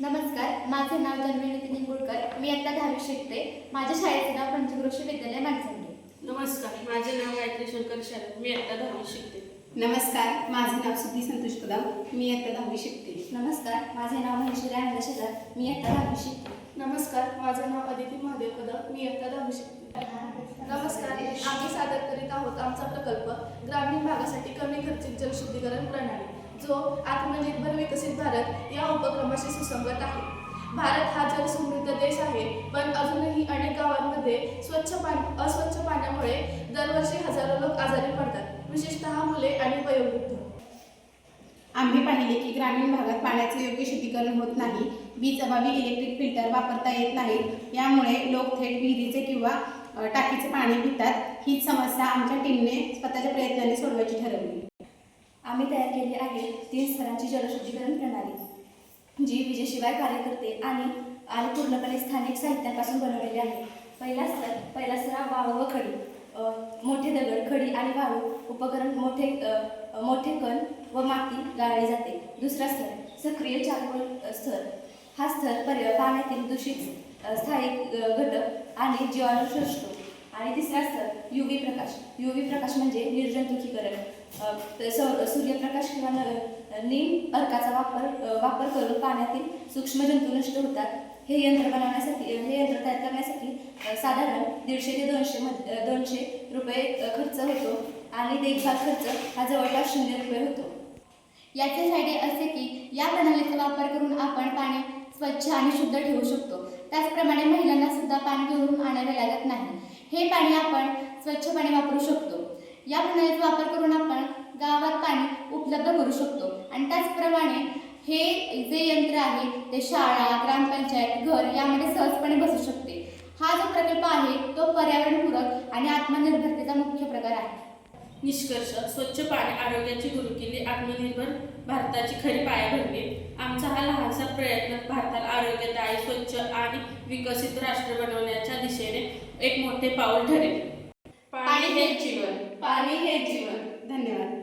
नमस्कार, माझे नाव जन्मनी नितीन निंबुळकर. मी आता 10वी शिकते. माझ्या शाळेचे नाव पंचक्रोशी विद्यालय माणसंगे. नमस्कार, माझे नाव गायत्री शंकर शरद. मी आता 10वी शिकते. नमस्कार, माझे नाव सुधी संतोष कदम. मी आता 10वी शिकते. नमस्कार, माझे नाव महेश्वरी आनंद शेजार. मी आता 10वी शिकते. नमस्कार, माझे नाव अदिती महादेव कदम. मी आता 10वी शिकते. नमस्कार, आम्ही सादर करीत आहोत आमचा प्रकल्प ग्रामीण भागासाठी कमी खर्चिक जलशुद्धीकरण प्रणाली, जो आत्मनिर्भर विकसित भारत या उपक्रमाशी सुसंगत आहे. भारत हा जलसमृद्ध देश आहे, पण अजूनही अनेक गावांमध्ये अस्वच्छ पाण्यामुळे दरवर्षी हजारो लोक आजारी पडतात, विशेषतः मुले आणि वयोवृद्ध. आम्ही पाहिले की ग्रामीण भागात पाण्याचे योग्य शुद्धीकरण होत नाही. वीज अभावी इलेक्ट्रिक फिल्टर वापरता येत नाहीत. यामुळे लोक थेट विहिरीचे किंवा टाकीचे पाणी पितात. हीच समस्या आमच्या टीमने स्वतःच्या प्रयत्नाने सोडवायची ठरवली. आम्ही तयार केली आहे 3 स्तरांची जलशुद्धीकरण प्रणाली, जी विजेशिवाय कार्य करते आणि पूर्णपणे स्थानिक साहित्यापासून बनवलेली आहे. पहिला स्तर वाळू व खडी. मोठे दगड, खडी आणि वाळू उपकरण, मोठे कण व माती गाळली जाते. दुसरा स्तर सक्रिय चार्कोल स्तर. हा स्तर पाण्यातील दूषित स्थायिक घटक आणि जीवाणू शोषतो. आणि तिसरा स्तर UV प्रकाश म्हणजे निर्जंतुकीकरण. सूर्यप्रकाश किंवा नीम अर्काचा वापर करून पाण्यातील सूक्ष्म जंतू नष्ट होतात. हे यंत्र तयार करण्यासाठी साधारण 150 ते 200 रुपये खर्च होतो आणि देखभाल खर्च हा जवळपास 0 रुपये होतो. याचे फायदे असे की या प्रणालीचा वापर करून आपण पाणी स्वच्छ आणि शुद्ध ठेवू शकतो. त्याचप्रमाणे महिलांना सुद्धा पाणी घेऊन आणावे लागत नाही. हे पाणी आपण स्वच्छ पाणी वापरू शकतो. या प्रणालीचा वापर करून आपण गावात पाणी उपलब्ध करू शकतो. आणि त्याचप्रमाणे हे जे यंत्र आहे ते शाळा, ग्रामपंचायत, घर यामध्ये सहजपणे बसू शकते. हा जो प्रकल्प आहे तो पर्यावरणपूरक आणि आत्मनिर्भरतेचा मुख्य प्रकार आहे. निष्कर्ष: स्वच्छ पाणी आरोग्याची गुरुकिल्ली, आत्मनिर्भर भारताची खरी पायाभरणी. आमचा हा लहानसा प्रयत्न भारताला आरोग्यदायी, स्वच्छ आणि विकसित राष्ट्र बनवण्याच्या दिशेने एक मोठे पाऊल ठरेल. पाणी हे जीवन. धन्यवाद.